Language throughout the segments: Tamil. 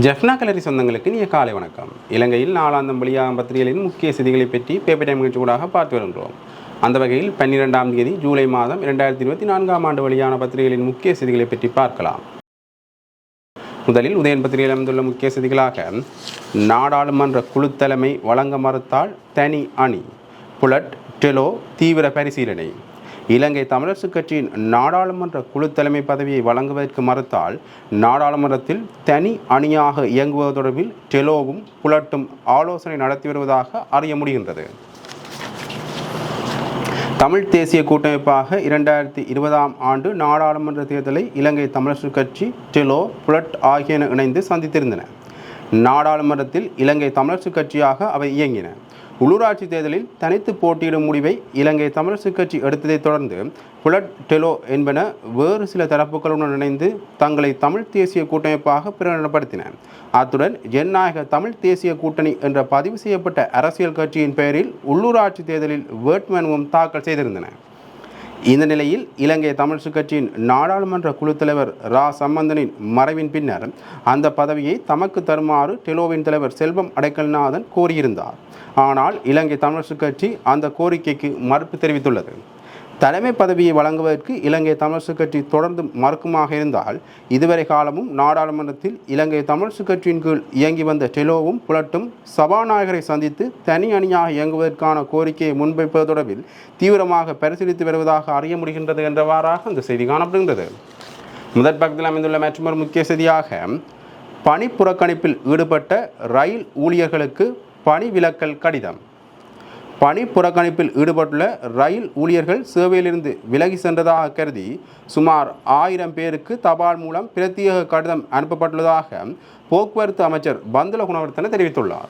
ஜெஃப்னா கலரி சொந்தங்களுக்கு நீ காலை வணக்கம். இலங்கையில் நாளாந்தம் வெளியாகும் பத்திரிகைகளின் முக்கிய செய்திகளை பற்றி பேப்பர் டைம் நிகழ்ச்சியூடாக பார்த்து வருகின்றோம். அந்த வகையில் 12ஆம் தேதி ஜூலை மாதம் 2024ஆம் ஆண்டு வெளியான பத்திரிகைகளின் முக்கிய செய்திகளை பற்றி பார்க்கலாம். முதலில் உதயன் பத்திரிகையில் அமைந்துள்ள முக்கிய செய்திகளாக நாடாளுமன்ற குழு தலைமை வழங்க மறுத்தால் தனி அணி, புலட் டெலோ தீவிர பரிசீலனை. இலங்கை தமிழரசுக் கட்சியின் நாடாளுமன்ற குழு தலைமை பதவியை வழங்குவதற்கு மறுத்தால் நாடாளுமன்றத்தில் தனி அணியாக இயங்குவது தொடர்பில் டெலோவும் புலட்டும் ஆலோசனை நடத்தி வருவதாக அறிய முடிகின்றது. தமிழ் தேசிய கூட்டமைப்பாக 2020ஆம் ஆண்டு நாடாளுமன்ற தேர்தலை இலங்கை தமிழரசுக் கட்சி, டெலோ, புலட் ஆகியன இணைந்து சந்தித்திருந்தன. நாடாளுமன்றத்தில் இலங்கை தமிழரசுக் கட்சியாக அவை இயங்கின. உள்ளூராட்சி தேர்தலில் தனித்து போட்டியிடும் முடிவை இலங்கை தமிழரசுக் கட்சி எடுத்ததைத் தொடர்ந்து புலட், டெலோ என்பன வேறு சில தரப்புகளுடன் இணைந்து தங்களை தமிழ் தேசிய கூட்டமைப்பாக பிரகடனப்படுத்தின. அத்துடன் ஜனநாயக தமிழ் தேசிய கூட்டணி என்ற பதிவு செய்யப்பட்ட அரசியல் கட்சியின் பெயரில் உள்ளூராட்சி தேர்தலில் வேட்புமனுவும் தாக்கல் செய்திருந்தன. இந்த நிலையில் இலங்கை தமிழரசுக் கட்சியின் நாடாளுமன்ற குழு தலைவர் ரா சம்பந்தனின் மறைவின் பின்னர் அந்த பதவியை தமக்கு தருமாறு டெலோவின் தலைவர் செல்வம் அடைக்கல்நாதன் கோரியிருந்தார். ஆனால் இலங்கை தமிழரசுக் கட்சி அந்த கோரிக்கைக்கு மறுப்பு தெரிவித்துள்ளது. தலைமை பதவியை வழங்குவதற்கு இலங்கை தமிழரசுக் கட்சி தொடர்ந்து மறுக்குமாக இருந்தால் இதுவரை காலமும் நாடாளுமன்றத்தில் இலங்கை தமிழரசுக் கட்சியின் கீழ் இயங்கி வந்த டெலோவும் புலட்டும் சபாநாயகரை சந்தித்து தனி அணியாக இயங்குவதற்கான கோரிக்கையை முன்வைப்பது தொடர்பில் தீவிரமாக பரிசீலித்து வருவதாக அறிய முடிகின்றது என்றவாறாக அந்த செய்தி காணப்படுகின்றது. முதற் பக்கத்தில் அமைந்துள்ள மற்றொரு முக்கிய செய்தியாக பணி புறக்கணிப்பில் ஈடுபட்ட ரயில் ஊழியர்களுக்கு பணி விலக்கல் கடிதம். பணி புறக்கணிப்பில் ஈடுபட்டுள்ள ரயில் ஊழியர்கள் சேவையிலிருந்து விலகி சென்றதாக கருதி சுமார் 1000 பேருக்கு தபால் மூலம் பிரத்யேக கடிதம் அனுப்பப்பட்டுள்ளதாக போக்குவரத்து அமைச்சர் பந்துல குணவர்த்தன தெரிவித்துள்ளார்.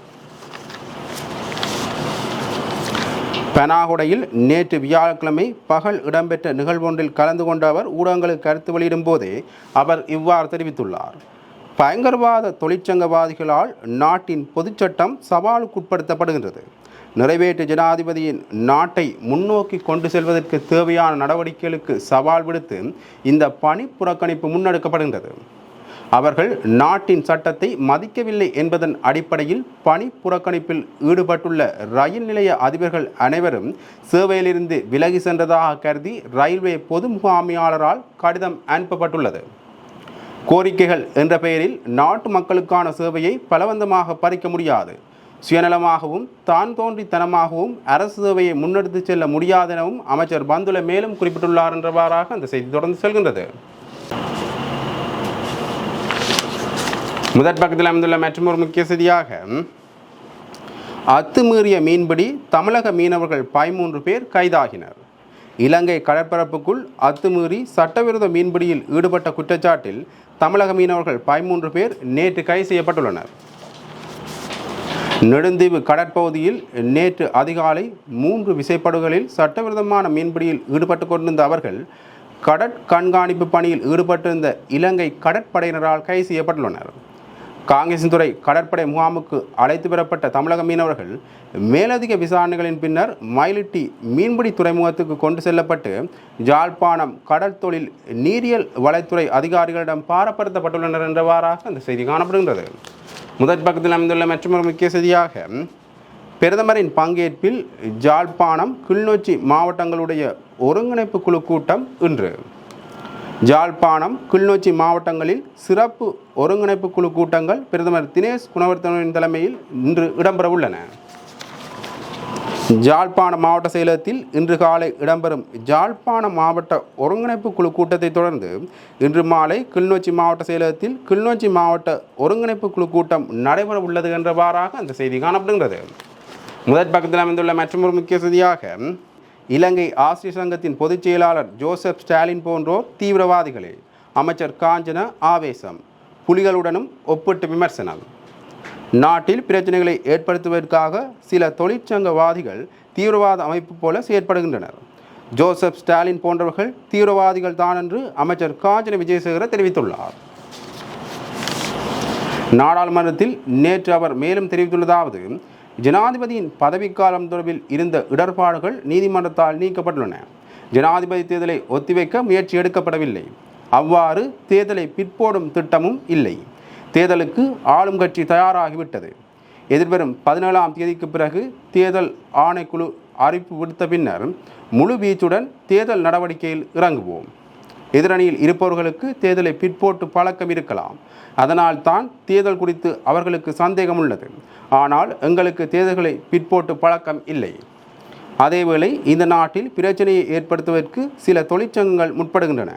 பெனாகுடையில் நேற்று வியாழக்கிழமை பகல் இடம்பெற்ற நிகழ்வொன்றில் கலந்து கொண்ட அவர் ஊடகங்களுக்கு கருத்து வெளியிடும் போதே அவர் இவ்வாறு தெரிவித்துள்ளார். பயங்கரவாத தொழிற்சங்கவாதிகளால் நாட்டின் பொதுச்சட்டம் சவாலுக்குட்படுத்தப்படுகின்றது. நிறைவேற்று ஜனாதிபதியின் நாட்டை முன்னோக்கி கொண்டு செல்வதற்கு தேவையான நடவடிக்கைகளுக்கு சவால் விடுத்து இந்த பணி புறக்கணிப்பு முன்னெடுக்கப்படுகின்றது. அவர்கள் நாட்டின் சட்டத்தை மதிக்கவில்லை என்பதன் அடிப்படையில் பணி புறக்கணிப்பில் ஈடுபட்டுள்ள ரயில் நிலைய அதிபர்கள் அனைவரும் சேவையிலிருந்து விலகி சென்றதாக கருதி ரயில்வே பொது முகாமையாளரால் கடிதம் அனுப்பப்பட்டுள்ளது. கோரிக்கைகள் என்ற பெயரில் நாட்டு மக்களுக்கான சேவையை பலவந்தமாக பறிக்க முடியாது. சுயநலமாகவும் தான் தோன்றித்தனமாகவும் அரசு சேவையை முன்னெடுத்து செல்ல முடியாதெனவும் அமைச்சர் பந்துல மேலும் குறிப்பிட்டுள்ளார் என்றவாறாக அந்த செய்தி தொடர்ந்து செல்கின்றது. முதற் பக்கத்தில் அமைந்துள்ள மற்றொரு முக்கிய செய்தியாக அத்துமீறிய மீன்பிடி தமிழக மீனவர்கள் 13 பேர் கைதாகினர். இலங்கை கடற்பரப்புக்குள் அத்துமீறி சட்டவிரோத மீன்பிடியில் ஈடுபட்ட குற்றச்சாட்டில் தமிழக மீனவர்கள் 13 பேர் நேற்று கைது செய்யப்பட்டுள்ளனர். நெடுந்தீவு கடற்பகுதியில் நேற்று அதிகாலை 3 விசைப்படகுகளில் சட்டவிரோதமான மீன்பிடியில் ஈடுபட்டு கொண்டிருந்த அவர்கள் கடற்கண்காணிப்பு பணியில் ஈடுபட்டிருந்த இலங்கை கடற்படையினரால் கைது செய்யப்பட்டுள்ளனர். காங்கேசன்துறை கடற்படை முகாமுக்கு அழைத்து பெறப்பட்ட தமிழக மீனவர்கள் மேலதிக விசாரணைகளின் பின்னர் மயிலிட்டி மீன்பிடி துறைமுகத்துக்கு கொண்டு செல்லப்பட்டு யாழ்ப்பாணம் கடல் தொழில் நீரியல் வலைத்துறை அதிகாரிகளிடம் பாரப்படுத்தப்பட்டுள்ளனர் என்றவாறாக அந்த செய்தி காணப்படுகின்றது. முதற் பக்கத்தில் அமைந்துள்ள மற்றொரு முக்கிய செய்தியாக பிரதமரின் பங்கேற்பில் யாழ்ப்பாணம், கிளிநொச்சி மாவட்டங்களுடைய ஒருங்கிணைப்பு குழு கூட்டம் இன்று. யாழ்ப்பாணம், கிளிநொச்சி மாவட்டங்களில் சிறப்பு ஒருங்கிணைப்பு குழு கூட்டங்கள் பிரதமர் தினேஷ் குணவர்த்தனவின் தலைமையில் இன்று இடம்பெறவுள்ளன. யாழ்ப்பாண மாவட்ட செயலகத்தில் இன்று காலை இடம்பெறும் யாழ்ப்பாண மாவட்ட ஒருங்கிணைப்பு குழு கூட்டத்தை தொடர்ந்து இன்று மாலை கிளிநொச்சி மாவட்ட செயலகத்தில் கிளிநொச்சி மாவட்ட ஒருங்கிணைப்பு குழு கூட்டம் நடைபெற உள்ளது என்றவாறாக அந்த செய்தி காணப்படுகிறது. முதற் பக்கத்தில் அமைந்துள்ள மற்றொரு முக்கிய செய்தியாக இலங்கை ஆசிரியர் சங்கத்தின் பொதுச் செயலாளர் ஜோசப் ஸ்டாலின் போன்றோர் தீவிரவாதிகளே, அமைச்சர் காஞ்சன ஆவேசம், புலிகளுடனும் ஒப்பிட்டு விமர்சனம். நாட்டில் பிரச்சனைகளை ஏற்படுத்துவதற்காக சில தொழிற்சங்கவாதிகள் தீவிரவாத அமைப்பு போல செயற்படுகின்றனர். ஜோசப் ஸ்டாலின் போன்றவர்கள் தீவிரவாதிகள் தான் என்று அமைச்சர் காஞ்சன விஜயசேகர தெரிவித்துள்ளார். நாடாளுமன்றத்தில் நேற்று அவர் மேலும் தெரிவித்துள்ளதாவது ஜனாதிபதியின் பதவிக்காலம் தொடர்பில் இருந்த இடர்பாடுகள் நீதிமன்றத்தால் நீக்கப்பட்டுள்ளன. ஜனாதிபதி தேர்தலை ஒத்திவைக்க முயற்சி எடுக்கப்படவில்லை. அவ்வாறு தேர்தலை பிற்போடும் திட்டமும் இல்லை. தேர்தலுக்கு ஆளும் கட்சி தயாராகிவிட்டது. எதிர்வரும் 17ஆம் தேதிக்கு பிறகு தேர்தல் ஆணைக்குழு அறிவிப்பு விடுத்த பின்னர் முழு வீச்சுடன் தேர்தல் நடவடிக்கையில் இறங்குவோம். எதிரணியில் இருப்பவர்களுக்கு தேர்தலை பிற்போட்டு பழக்கம் இருக்கலாம். அதனால் தான் தேர்தல் குறித்து அவர்களுக்கு சந்தேகம் உள்ளது. ஆனால் எங்களுக்கு தேர்தல்களை பிற்போட்டு பழக்கம் இல்லை. அதேவேளை இந்த நாட்டில் பிரச்சனையை ஏற்படுத்துவதற்கு சில தொழிற்சங்கங்கள் முற்படுகின்றன.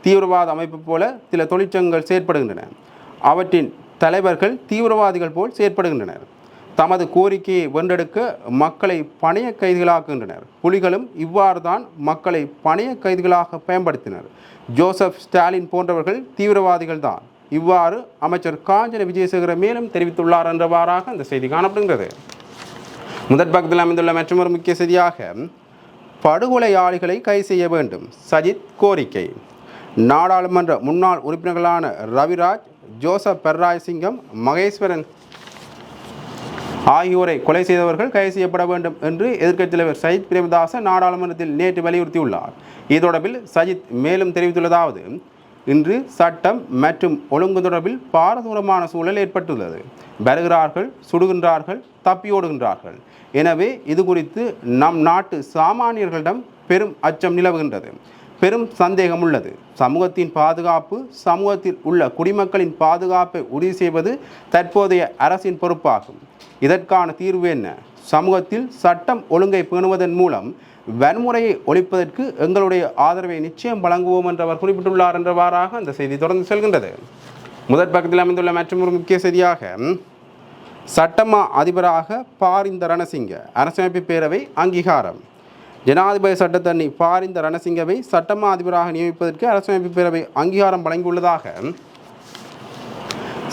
தீவிரவாத அமைப்பு போல சில தொழிற்சங்கங்கள் செயற்படுகின்றன. அவற்றின் தலைவர்கள் தீவிரவாதிகள் போல் செயற்படுகின்றனர். தமது கோரிக்கையை வென்றெடுக்க மக்களை பணைய கைதிகளாக்குகின்றனர். புலிகளும் இவ்வாறு தான் மக்களை பணைய கைதிகளாக பயன்படுத்தினர். ஜோசப் ஸ்டாலின் போன்றவர்கள் தீவிரவாதிகள் தான். இவ்வாறு அமைச்சர் காஞ்சன விஜயசேகர மேலும் தெரிவித்துள்ளார் என்றவாறாக அந்த செய்தி காணப்படுகிறது. முதற் பக்கத்தில் அமைந்துள்ள மற்றொரு முக்கிய செய்தியாக, படுகொலையாளிகளை கைது செய்ய வேண்டும் சஜித் கோரிக்கை. நாடாளுமன்ற முன்னாள் உறுப்பினர்களான ரவிராஜ், ஜோசப் பெர்ராய்சிங்கம், மகேஸ்வரன் ஆகியோரை கொலை செய்தவர்கள் கைது செய்யப்பட வேண்டும் என்று எதிர்க்கட்சித் தலைவர் சஜித் பிரேமதாச நாடாளுமன்றத்தில் நேற்று வலியுறுத்தியுள்ளார். இது தொடர்பில் சஜித் மேலும் தெரிவித்துள்ளதாவது, இன்று சட்டம் மற்றும் ஒழுங்கு தொடர்பில் பாரதூரமான சூழல் ஏற்பட்டுள்ளது. வருகிறார்கள், சுடுகின்றார்கள், தப்பியோடுகின்றார்கள். எனவே இது குறித்து நம் நாட்டு சாமானியர்களிடம் பெரும் அச்சம் நிலவுகின்றது. பெரும் சந்தேகம் உள்ளது. சமூகத்தின் பாதுகாப்பு, சமூகத்தில் உள்ள குடிமக்களின் பாதுகாப்பை உறுதி செய்வது தற்போதைய அரசின் பொறுப்பாகும். இதற்கான தீர்வு என்ன? சமூகத்தில் சட்டம் ஒழுங்கை பேணுவதன் மூலம் வன்முறையை ஒழிப்பதற்கு எங்களுடைய ஆதரவை நிச்சயம் வழங்குவோம் என்று அவர் குறிப்பிட்டுள்ளார் என்றவாறாக அந்த செய்தி தொடர்ந்து செல்கின்றது. முதற் பக்கத்தில் அமைந்துள்ள மற்றொரு முக்கிய செய்தியாக, சட்டமா அதிபராக பாரிந்த ரணசிங்க அரசமைப்பு பேரவை அங்கீகாரம். ஜனாதிபதி சட்டத்தரணி பாரிந்த ரணசிங்கவை சட்டமா அதிபராக நியமிப்பதற்கு அரசமைப்பு பேரவை அங்கீகாரம் வழங்கியுள்ளதாக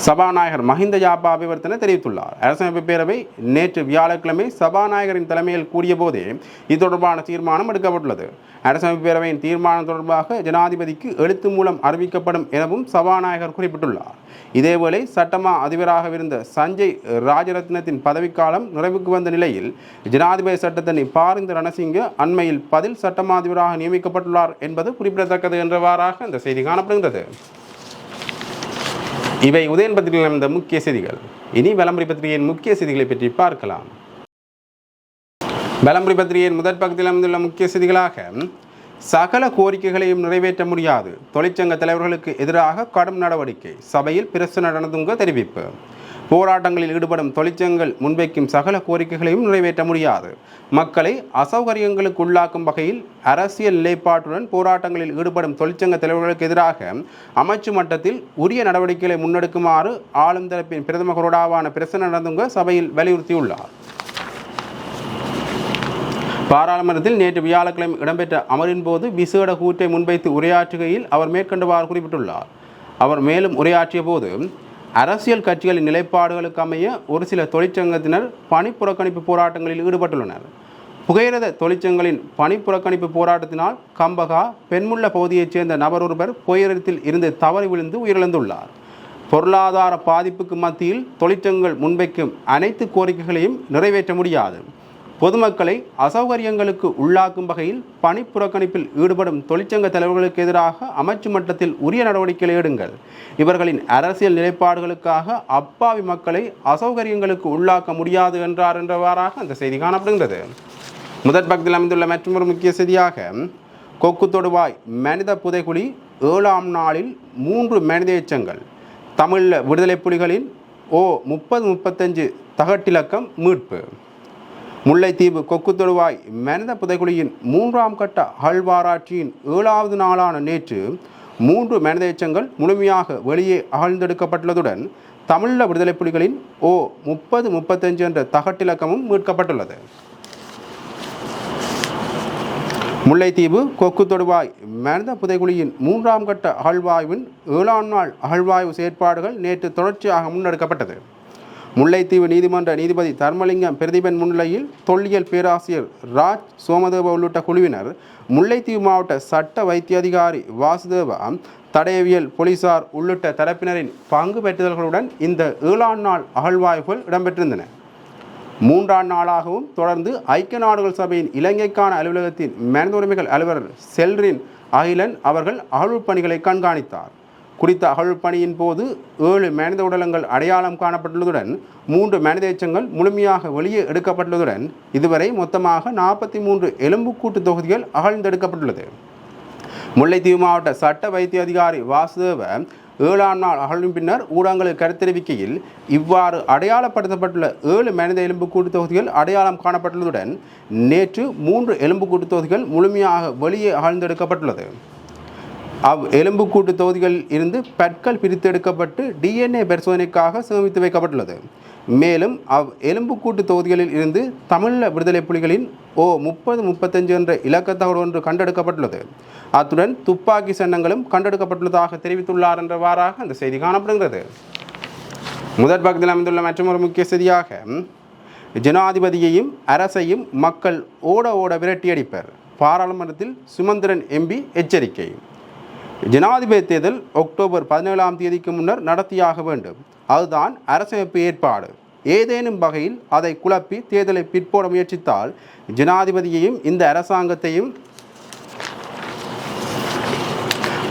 சபாநாயகர் மஹிந்த யாப்பா அபிவர்த்தன தெரிவித்துள்ளார். அரசமைப்பு பேரவை நேற்று வியாழக்கிழமை சபாநாயகரின் தலைமையில் கூடிய போதே இது தொடர்பான தீர்மானம் எடுக்கப்பட்டுள்ளது. அரசமைப்பு பேரவையின் தீர்மானம் தொடர்பாக ஜனாதிபதிக்கு எழுத்து மூலம் அறிவிக்கப்படும் எனவும் சபாநாயகர் குறிப்பிட்டுள்ளார். இதேவேளை சட்டமா அதிபராகவிருந்த சஞ்சய் ராஜரத்னத்தின் பதவிக்காலம் நிறைவுக்கு வந்த நிலையில் ஜனாதிபதி சட்டத்தரணி பாரிந்த ரணசிங்க அண்மையில் பதில் சட்டமா அதிபராக நியமிக்கப்பட்டுள்ளார் என்பது குறிப்பிடத்தக்கது என்றவாறாக இந்த செய்தி காணப்படுகிறது. இவை உதயன் பத்திரிகையில் அமைந்த முக்கிய செய்திகள். இனி வலம்புரி பத்திரிகையின் முக்கிய செய்திகளை பற்றி பார்க்கலாம். வலம்புரி பத்திரிகையின் முதற் பக்கத்தில் அமைந்துள்ள முக்கிய செய்திகளாக, சகல கோரிக்கைகளையும் நிறைவேற்ற முடியாது, தொழிற்சங்க தலைவர்களுக்கு எதிராக கடும் நடவடிக்கை, சபையில் பிரச்சனை நடந்துங்க தெரிவிப்பு. போராட்டங்களில் ஈடுபடும் தொழிற்சங்கங்கள் முன்வைக்கும் சகல கோரிக்கைகளையும் நிறைவேற்ற முடியாது, மக்களை அசௌகரியங்களுக்கு உள்ளாக்கும் வகையில் அரசியல் நிலைப்பாட்டுடன் போராட்டங்களில் ஈடுபடும் தொழிற்சங்க தலைவர்களுக்கு எதிராக அமைச்சு மட்டத்தில் உரிய நடவடிக்கைகளை முன்னெடுக்குமாறு ஆளும் தரப்பின் பிரதம கொறடாவான பிரசன்ன நடந்துங்க சபையில் வலியுறுத்தியுள்ளார். பாராளுமன்றத்தில் நேற்று வியாழக்கிழமை இடம்பெற்ற அமரின் போது விசேட கூற்றை முன்வைத்து உரையாற்றுகையில் அவர் மேற்கண்டவாறு குறிப்பிட்டுள்ளார். அவர் மேலும் உரையாற்றிய போது, அரசியல் கட்சிகளின் நிலைப்பாடுகளுக்கு அமைய ஒரு சில தொழிற்சங்கத்தினர் பணி புறக்கணிப்பு போராட்டங்களில் ஈடுபட்டுள்ளனர். புகையிரத தொழிற்சங்கங்களின் பணி புறக்கணிப்பு போராட்டத்தினால் கம்பகா பெண்முள்ள பகுதியைச் சேர்ந்த நபர் ஒருவர் புகையிரத்தில் இருந்து தவறி விழுந்து உயிரிழந்துள்ளார். பொருளாதார பாதிப்புக்கு மத்தியில் தொழிற்சங்கங்கள் முன்வைக்கும் அனைத்து கோரிக்கைகளையும் நிறைவேற்ற முடியாது, பொதுமக்களை அசௌகரியங்களுக்கு உள்ளாக்கும் வகையில் பணி புறக்கணிப்பில் ஈடுபடும் தொழிற்சங்க தலைவர்களுக்கு எதிராக அமைச்சு மட்டத்தில் உரிய நடவடிக்கைகளை எடுங்கள், இவர்களின் அரசியல் நிலைப்பாடுகளுக்காக அப்பாவி மக்களை அசௌகரியங்களுக்கு உள்ளாக்க முடியாது என்றார் என்றவாறாக அந்த செய்தி காணப்படுகிறது. முதற் பக்கத்தில் அமைந்துள்ள மற்றொரு முக்கிய செய்தியாக, கொக்கு தொடுவாய் மனித புதைகுழி 7ஆம் நாளில் 3 மனித எச்சங்கள். தமிழ் விடுதலை புலிகளின் O30-35 தகட்டிலக்கம் மீட்பு. முல்லைத்தீவு கொக்கு தொடுவாய் மனித புதைகுழியின் 3ஆம் கட்ட அகழ்வாராய்ச்சியின் 7வது நாளான நேற்று 3 மனித எச்சங்கள் முழுமையாக வெளியே அகழ்ந்தெடுக்கப்பட்டுள்ளதுடன் தமிழீழ விடுதலை புலிகளின் O30-35 என்ற தகட்டிலக்கமும் மீட்கப்பட்டுள்ளது. முல்லைத்தீவு கொக்கு தொடுவாய் மனித புதைகுழியின் 3ஆம் கட்ட அகழ்வாய்வின் 7ஆம் நாள் அகழ்வாய்வு செயற்பாடுகள் நேற்று தொடர்ச்சியாக முன்னெடுக்கப்பட்டது. முல்லைத்தீவு நீதிமன்ற நீதிபதி தர்மலிங்கம் பிரதிபன் முன்னிலையில் தொல்லியல் பேராசிரியர் ராஜ் சோமதேவ உள்ளிட்ட குழுவினர், முல்லைத்தீவு மாவட்ட சட்ட வைத்திய அதிகாரி வாசுதேவா, தடயவியல் போலீசார் உள்ளிட்ட தரப்பினரின் பங்கு பெற்றுதல்களுடன் இந்த 7ஆம் நாள் அகழ்வாய்வுகள் இடம்பெற்றிருந்தன. 3ஆம் நாளாகவும் தொடர்ந்து ஐக்கிய நாடுகள் சபையின் இலங்கைக்கான அலுவலகத்தின் மனித உரிமைகள் அலுவலர் செல்ரின் அகிலன் அவர்கள் அகழ்வு பணிகளை கண்காணித்தார். குறித்த அகழ்வு பணியின் போது 7 மனித உடலங்கள் அடையாளம் காணப்பட்டுள்ளதுடன் 3 மனித எச்சங்கள் முழுமையாக வெளியே எடுக்கப்பட்டுள்ளதுடன் இதுவரை மொத்தமாக 43 எலும்புக்கூட்டு தொகுதிகள் அகழ்ந்தெடுக்கப்பட்டுள்ளது. முல்லைத்தீவு மாவட்ட சட்ட வைத்திய அதிகாரி வாசுதேவ 7ஆம் நாள் அகழ்வின் பின்னர் ஊடகங்களுக்கு கருத்தெரிவிக்கையில் இவ்வாறு அடையாளப்படுத்தப்பட்டுள்ள 7 மனித எலும்புக்கூட்டு தொகுதிகள் அடையாளம் காணப்பட்டுள்ளதுடன் நேற்று 3 எலும்புக்கூட்டு தொகுதிகள் முழுமையாக வெளியே அகழ்ந்தெடுக்கப்பட்டுள்ளது. எலும்புக்கூட்டு தொகுதிகளில் இருந்து பற்கள் பிரித்தெடுக்கப்பட்டு DNA பரிசோதனைக்காக சேமித்து வைக்கப்பட்டுள்ளது. மேலும் எலும்புக்கூட்டு தொகுதிகளில் இருந்து தமிழீழ விடுதலை புலிகளின் O30-35 என்ற இலக்கத்தகடு ஒன்று கண்டெடுக்கப்பட்டுள்ளது. அத்துடன் துப்பாக்கி சன்னங்களும் கண்டெடுக்கப்பட்டுள்ளதாக தெரிவித்துள்ளார் என்றவாறாக அந்த செய்தி காணப்படுகிறது. முதற் பக்கத்தில் அமைந்துள்ள மற்றொரு முக்கிய செய்தியாக ஜனாதிபதியையும் அரசையும் மக்கள் ஓட விரட்டியடிப்பர், பாராளுமன்றத்தில் சுமந்திரன் MP எச்சரிக்கை. ஜனாதிபதி தேர்தல் அக்டோபர் 17ஆம் தேதிக்கு முன்னர் நடத்தியாக வேண்டும். அதுதான் அரசமைப்பு ஏற்பாடு. ஏதேனும் வகையில் அதை குழப்பி தேர்தலை பிற்போட முயற்சித்தால் ஜனாதிபதியையும் இந்த அரசாங்கத்தையும்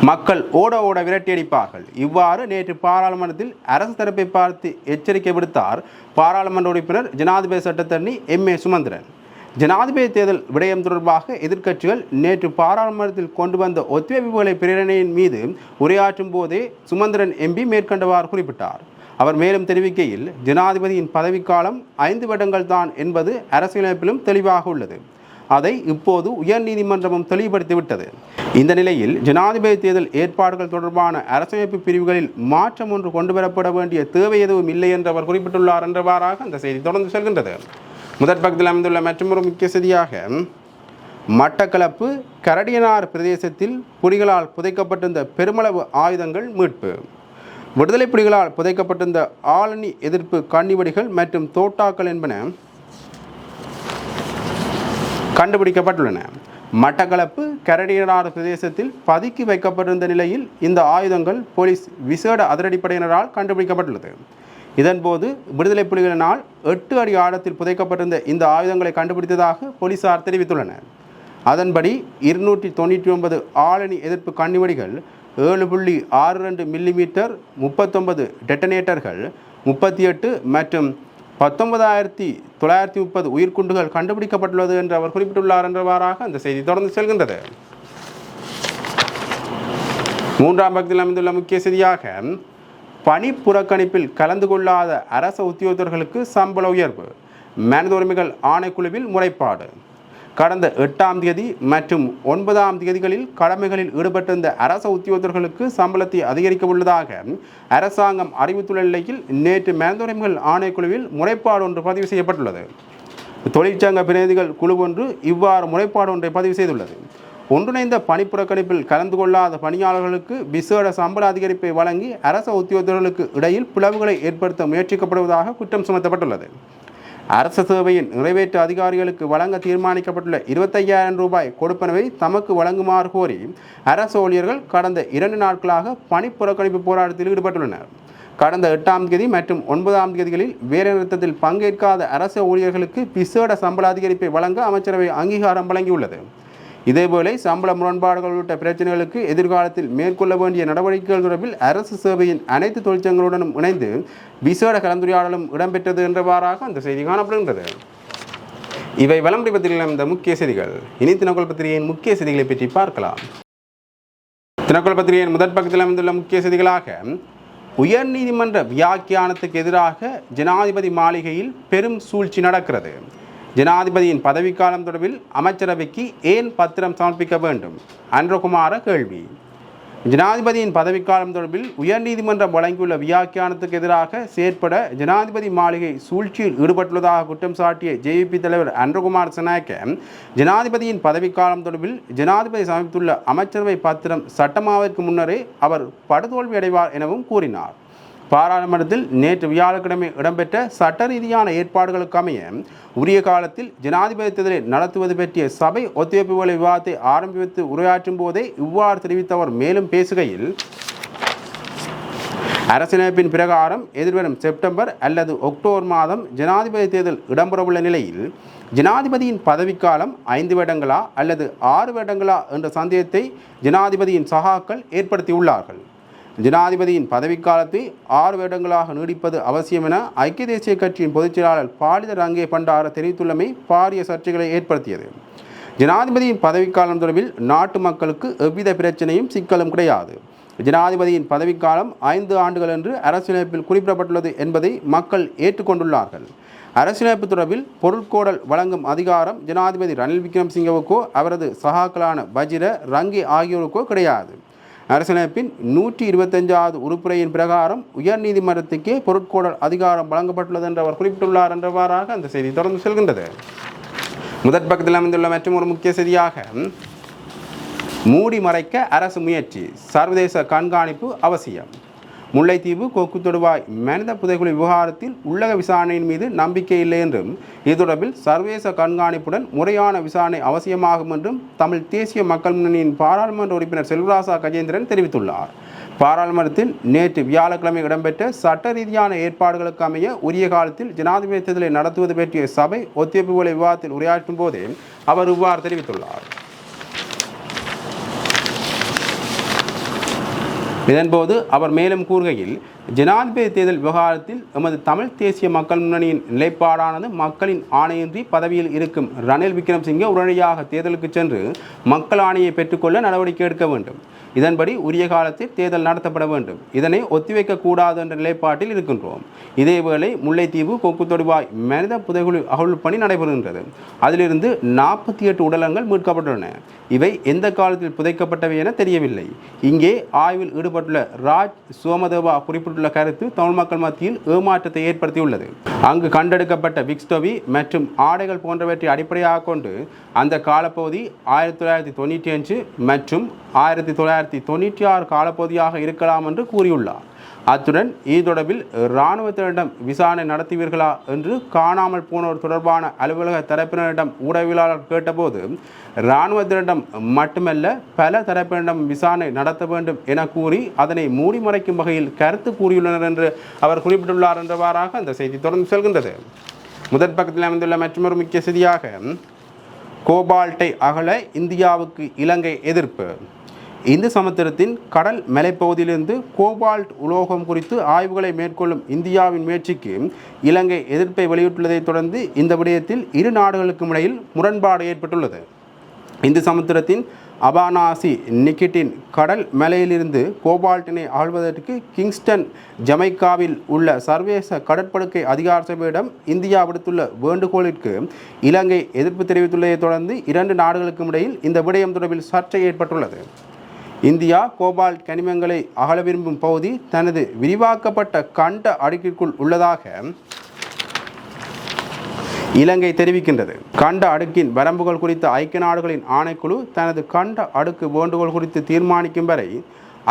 மக்கள் ஓட விரட்டியடிப்பார்கள். இவ்வாறு நேற்று பாராளுமன்றத்தில் அரசு தரப்பை பார்த்து எச்சரிக்கை விடுத்தார் பாராளுமன்ற உறுப்பினர் ஜனாதிபதி சட்டத்தரணி MA சுமந்திரன். ஜனாதிபதி தேர்தல் விடயம் தொடர்பாக எதிர்க்கட்சிகள் நேற்று பாராளுமன்றத்தில் கொண்டு வந்த ஒத்திவைப்புகளை பிரேரணையின் மீது உரையாற்றும் போதே சுமந்திரன் MP மேற்கண்டவாறு குறிப்பிட்டார். அவர் மேலும் தெரிவிக்கையில் ஜனாதிபதியின் பதவிக்காலம் 5 வருடங்கள் தான் என்பது அரசியலமைப்பிலும் தெளிவாக உள்ளது. அதை இப்போது உயர்நீதிமன்றமும் தெளிவுபடுத்திவிட்டது. இந்த நிலையில் ஜனாதிபதி தேர்தல் ஏற்பாடுகள் தொடர்பான அரசமைப்பு பிரிவுகளில் மாற்றம் ஒன்று கொண்டுவரப்பட வேண்டிய தேவை எதுவும் இல்லை என்று அவர் குறிப்பிட்டுள்ளார் என்றவாறாக அந்த செய்தி தொடர்ந்து செல்கின்றது. முதற் பக்கத்தில் அமைந்துள்ள மற்றொரு முக்கிய செய்தியாக மட்டக்களப்பு கரடியனார் பிரதேசத்தில் புலிகளால் புதைக்கப்பட்டிருந்த பெருமளவு ஆயுதங்கள் மீட்பு. விடுதலை புலிகளால் புதைக்கப்பட்டிருந்த ஆளணி எதிர்ப்பு கண்ணிவடிகள் மற்றும் தோட்டாக்கள் என்பன கண்டுபிடிக்கப்பட்டுள்ளன. மட்டக்களப்பு கரடியனார் பிரதேசத்தில் பதுக்கி வைக்கப்பட்டிருந்த நிலையில் இந்த ஆயுதங்கள் போலீஸ் விசேட அதிரடிப்படையினரால் கண்டுபிடிக்கப்பட்டுள்ளது. இதன்போது விடுதலை புலிகளினால் 8 அடி ஆழத்தில் புதைக்கப்பட்டிருந்த இந்த ஆயுதங்களை கண்டுபிடித்ததாக போலீசார் தெரிவித்துள்ளனர். அதன்படி 299 ஆளணி எதிர்ப்பு கண்ணிவடிகள், 7.62 மில்லிமீட்டர் 39 டெட்டனேட்டர்கள், 38 மற்றும் 19,930 உயிர்குண்டுகள் கண்டுபிடிக்கப்பட்டுள்ளது என்று அவர் குறிப்பிட்டுள்ளார் என்றவாறாக அந்த செய்தி தொடர்ந்து செல்கின்றது. 3ஆம் பக்கத்தில் அமைந்துள்ள முக்கிய செய்தியாக பணி புறக்கணிப்பில் கலந்து கொள்ளாத அரச உத்தியோகத்தர்களுக்கு சம்பள உயர்வு. மனித உரிமைகள் ஆணைக்குழுவில் முறைப்பாடு. கடந்த 8ஆம் தேதி மற்றும் 9ஆம் தேதிகளில் கடமைகளில் ஈடுபட்டிருந்த அரச உத்தியோகத்தர்களுக்கு சம்பளத்தை அதிகரிக்க உள்ளதாக அரசாங்கம் அறிவித்துள்ள நிலையில் நேற்று மனித உரிமைகள் ஆணைக்குழுவில் முறைப்பாடு ஒன்று பதிவு செய்யப்பட்டுள்ளது. தொழிற்சங்க பிரதிநிதிகள் குழு ஒன்று இவ்வாறு முறைப்பாடு ஒன்றை பதிவு செய்துள்ளது. ஒன்றிணைந்த பணிப்புறக்கணிப்பில் கலந்து கொள்ளாத பணியாளர்களுக்கு விசேட சம்பள அதிகரிப்பை வழங்கி அரச உத்தியோகத்தர்களுக்கு இடையில் பிளவுகளை ஏற்படுத்த முயற்சிக்கப்படுவதாக குற்றம் சுமத்தப்பட்டுள்ளது. அரசு சேவையின் நிறைவேற்று அதிகாரிகளுக்கு வழங்க தீர்மானிக்கப்பட்டுள்ள 25,000 ரூபாய் கொடுப்பனவை தமக்கு வழங்குமாறு கோரி அரசு ஊழியர்கள் கடந்த 2 நாட்களாக பணிப்புறக்கணிப்பு போராட்டத்தில் ஈடுபட்டுள்ளனர். கடந்த 8ஆம் தேதி மற்றும் 9ஆம் தேதிகளில் வேலைநிறுத்தத்தில் பங்கேற்காத அரசு ஊழியர்களுக்கு விசேட சம்பள அதிகரிப்பை வழங்க அமைச்சரவை அங்கீகாரம் வழங்கியுள்ளது. இதேபோல சம்பள முரண்பாடுகள் உள்ளிட்ட பிரச்சனைகளுக்கு எதிர்காலத்தில் மேற்கொள்ள வேண்டிய நடவடிக்கைகள் தொடர்பில் அரசு சேவையின் அனைத்து தொழிற்சங்களுடனும் இணைந்து விசேட கலந்துரையாடலும் இடம்பெற்றது என்றவாறாக அந்த செய்தி காணப்படுகின்றது. இவை வலம்புரிபத்திரிகையில் இந்த முக்கிய செய்திகள். இனி தினக்குள் பத்திரிகையின் முக்கிய செய்திகளை பற்றி பார்க்கலாம். தினக்குள் பத்திரிகையின் முதற் பக்கத்தில் அமைந்துள்ள முக்கிய செய்திகளாக உயர்நீதிமன்ற வியாக்கியானத்துக்கு எதிராக ஜனாதிபதி மாளிகையில் பெரும் சூழ்ச்சி நடக்கிறது. ஜனாதிபதியின் பதவிக்காலம் தொடர்பில் அமைச்சரவைக்கு ஏன் பத்திரம் சமர்ப்பிக்க வேண்டும்? அன்றகுமார கேள்வி. ஜனாதிபதியின் பதவிக்காலம் தொடர்பில் உயர்நீதிமன்றம் வழங்கியுள்ள வியாக்கியானத்துக்கு எதிராக செயற்பட ஜனாதிபதி மாளிகை சூழ்ச்சியில் ஈடுபட்டுள்ளதாக குற்றம் சாட்டிய JVP தலைவர் அன்றகுமார் சனாயக்க ஜனாதிபதியின் பதவிக்காலம் தொடர்பில் ஜனாதிபதி சமர்ப்பித்துள்ள அமைச்சரவை பத்திரம் சட்டமாவதற்கு முன்னரே அவர் படுதோல்வி அடைவார் எனவும் கூறினார். பாராளுமன்றத்தில் நேற்று வியாழக்கிழமை இடம்பெற்ற சட்ட ரீதியான ஏற்பாடுகளுக்கு அமைய உரிய காலத்தில் ஜனாதிபதி தேர்தலை நடத்துவது பற்றிய சபை ஒத்திவைப்புகளை விவாதத்தை ஆரம்பித்து உரையாற்றும் போதே இவ்வாறு தெரிவித்த அவர் மேலும் பேசுகையில், அரசியலமைப்பின் பிரகாரம் எதிர்வரும் செப்டம்பர் அல்லது அக்டோபர் மாதம் ஜனாதிபதி தேர்தல் இடம்பெறவுள்ள நிலையில் ஜனாதிபதியின் பதவிக்காலம் 5 வருடங்களா அல்லது 6 வருடங்களா என்ற சந்தேகத்தை ஜனாதிபதியின் சகாக்கள் ஏற்படுத்தியுள்ளார்கள். ஜனாதிபதியின் பதவிக்காலத்தை 6 வருடங்களாக நீடிப்பது அவசியம் என ஐக்கிய தேசிய கட்சியின் பொதுச் செயலாளர் பாலித ரங்கே பண்டார தெரிவித்துள்ளமை பாரிய சர்ச்சைகளை ஏற்படுத்தியது. ஜனாதிபதியின் பதவிக்காலம் தொடர்பில் நாட்டு மக்களுக்கு எவ்வித பிரச்சனையும் சிக்கலும் கிடையாது. ஜனாதிபதியின் பதவிக்காலம் 5 ஆண்டுகள் என்று அரசியலமைப்பில் குறிப்பிடப்பட்டுள்ளது என்பதை மக்கள் ஏற்றுக்கொண்டுள்ளார்கள். அரசியலமைப்பு தொடர்பில் பொருட்கோடல் வழங்கும் அதிகாரம் ஜனாதிபதி ரணில் விக்ரமசிங்கவுக்கோ அவரது சகாக்களான வஜிர ரங்கே ஆகியோருக்கோ கிடையாது. அரசியலமைப்பின் 125வது உறுப்புரையின் பிரகாரம் உயர் நீதிமன்றத்துக்கே பொருட்கோடல் அதிகாரம் வழங்கப்பட்டுள்ளது என்று அவர் குறிப்பிட்டுள்ளார் என்றவாறாக அந்த செய்தி தொடர்ந்து செல்கின்றது. முதற் பக்கத்தில் அமைந்துள்ள மற்றும் ஒரு முக்கிய செய்தியாக மூடி மறைக்க அரசு முயற்சி, சர்வதேச கண்காணிப்பு அவசியம். முல்லைத்தீவு கொக்கு தொடுவாய் மனித புதைகுழி விவகாரத்தில் உள்ளக விசாரணையின் மீது நம்பிக்கை இல்லை என்றும் இது தொடர்பில் சர்வதேச கண்காணிப்புடன் முறையான விசாரணை அவசியமாகும் என்றும் தமிழ் தேசிய மக்கள் முன்னணியின் பாராளுமன்ற உறுப்பினர் செல்வராசா கஜேந்திரன் தெரிவித்துள்ளார். பாராளுமன்றத்தில் நேற்று வியாழக்கிழமை இடம்பெற்ற சட்ட ரீதியான ஏற்பாடுகளுக்கு அமைய உரிய காலத்தில் ஜனாதிபதி தேர்தலை நடத்துவது பற்றிய சபை ஒத்திவைப்பு விவாதத்தில் உரையாற்றும் போதே அவர் இவ்வாறு தெரிவித்துள்ளார். இதன்போது அவர் மேலும் கூறுகையில், ஜனாதிபதி தேர்தல் விவகாரத்தில் எமது தமிழ் தேசிய மக்கள் முன்னணியின் நிலைப்பாடானது மக்களின் ஆணையின்றி பதவியில் இருக்கும் ரணில் விக்ரமசிங்கே உடனடியாக தேர்தலுக்கு சென்று மக்கள் ஆணையை பெற்றுக்கொள்ள நடவடிக்கை எடுக்க வேண்டும். இதன்படி உரிய காலத்தில் தேர்தல் நடத்தப்பட வேண்டும். இதனை ஒத்திவைக்கக்கூடாது என்ற நிலைப்பாட்டில் இருக்கின்றோம். இதேவேளை முல்லைத்தீவு கொக்கு தொடுவாய் மனித புதைகுழி அகழ்வு பணி நடைபெறுகின்றது. அதிலிருந்து 48 உடலங்கள் மீட்கப்பட்டுள்ளன. இவை எந்த காலத்தில் புதைக்கப்பட்டவை என தெரியவில்லை. இங்கே ஆய்வில் ஈடுபட்டுள்ள ராஜ் சோமதேவா குறிப்பிட்டுள்ள கருத்து தமிழ் மக்கள் மத்தியில் ஏமாற்றத்தை ஏற்படுத்தியுள்ளது. அங்கு கண்டெடுக்கப்பட்ட விக்ஸ்டோவி மற்றும் ஆடைகள் போன்றவற்றை அடிப்படையாக கொண்டு அந்த காலப்பகுதி 1995 மற்றும் 1996 காலப்பகுதியாக இருக்கலாம் என்று கூறியுள்ளார். அத்துடன் இது தொடர்பில் இராணுவத்தினரிடம் விசாரணை நடத்துவீர்களா என்று காணாமல் போனோர் தொடர்பான அலுவலக தரப்பினரிடம் ஊடகவியலாளர் கேட்டபோது இராணுவத்தினரிடம் மட்டுமல்ல பல தரப்பினரிடம் விசாரணை நடத்த வேண்டும் என கூறி அதனை மூடி மறைக்கும் வகையில் கருத்து கூறியுள்ளனர் என்று அவர் குறிப்பிட்டுள்ளார் என்றவாறாக அந்த செய்தி தொடர்ந்து செல்கின்றது. முதற் பக்கத்தில் அமைந்துள்ள மற்றொரு முக்கிய செய்தியாக கோபால்ட்டை அகல இந்தியாவுக்கு இலங்கை எதிர்ப்பு. இந்து சமுத்திரத்தின் கடல் மலைப்பகுதியிலிருந்து கோபால்ட் உலோகம் குறித்து ஆய்வுகளை மேற்கொள்ளும் இந்தியாவின் முயற்சிக்கு இலங்கை எதிர்ப்பை வெளியிட்டுள்ளதைத் தொடர்ந்து இந்த விடயத்தில் இரு நாடுகளுக்கும் இடையில் முரண்பாடு ஏற்பட்டுள்ளது. இந்து சமுத்திரத்தின் அபானாசி நிக்கிட்டின் கடல் மலையிலிருந்து கோபால்ட்டினை ஆள்வதற்கு கிங்ஸ்டன் ஜமைக்காவில் உள்ள சர்வதேச கடற்படுக்கை அதிகார சபையிடம் இந்தியா விடுத்துள்ள வேண்டுகோளிற்கு இலங்கை எதிர்ப்பு தெரிவித்துள்ளதைத் தொடர்ந்து 2 நாடுகளுக்கும் இடையில் இந்த விடயம் தொடர்பில் சர்ச்சை ஏற்பட்டுள்ளது. இந்தியா கோபால்ட் கனிமங்களை அகல விரும்பும் பகுதி தனது விரிவாக்கப்பட்ட கண்ட அடுக்கிற்குள் உள்ளதாக இலங்கை தெரிவிக்கின்றது. கண்ட அடுக்கின் வரம்புகள் குறித்த ஐக்கிய நாடுகளின் ஆணைக்குழு தனது கண்ட அடுக்கு வேண்டுகோள் குறித்து தீர்மானிக்கும் வரை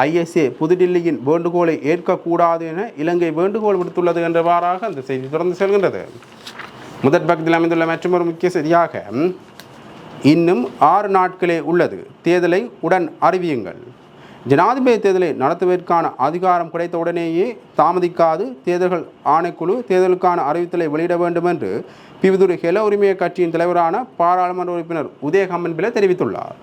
ISA புதுடில்லியின் வேண்டுகோளை ஏற்கக்கூடாது என இலங்கை வேண்டுகோள் விடுத்துள்ளது என்றவாறாக அந்த செய்தி தொடர்ந்து செல்கின்றது. முதற் பக்கத்தில் அமைந்துள்ள மற்றொரு முக்கிய செய்தியாக இன்னும் 6 நாட்களே உள்ளது, தேர்தலை உடன் அறிவியுங்கள். ஜனாதிபதி தேர்தலை நடத்துவதற்கான அதிகாரம் கிடைத்தவுடனேயே தாமதிக்காது தேர்தல்கள் ஆணைக்குழு தேர்தலுக்கான அறிவித்தலை வெளியிட வேண்டும் என்று பிவிதுரை ஹெல உரிமைய கட்சியின் தலைவரான பாராளுமன்ற உறுப்பினர் உதய கம்மன்பில தெரிவித்துள்ளார்.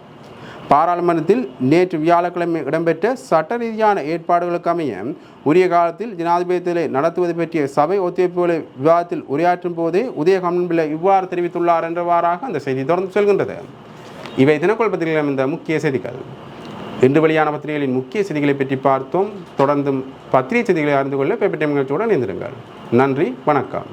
பாராளுமன்றத்தில் நேற்று வியாழக்கிழமை இடம்பெற்ற சட்ட ரீதியான ஏற்பாடுகளுக்கு அமைய உரிய காலத்தில் ஜனாதிபதி தேர்தலை நடத்துவது பற்றிய சபை ஒத்திவைப்பு விவாதத்தில் உரையாற்றும் போதே உதய கம்மன்பில இவ்வாறு தெரிவித்துள்ளார் என்றவாறாக அந்த செய்தி தொடர்ந்து செல்கின்றது. இவை தினக்குள் பத்திரிகையில் இந்த முக்கிய செய்திகள். இன்று வெளியான பத்திரிகைகளின் முக்கிய செய்திகளை பற்றி பார்த்தோம். தொடர்ந்தும் பத்திரிகை செய்திகளை அறிந்து கொள்ள பேப்பர் டைம் நிகழ்ச்சியுடன் இணைந்திருங்கள். நன்றி, வணக்கம்.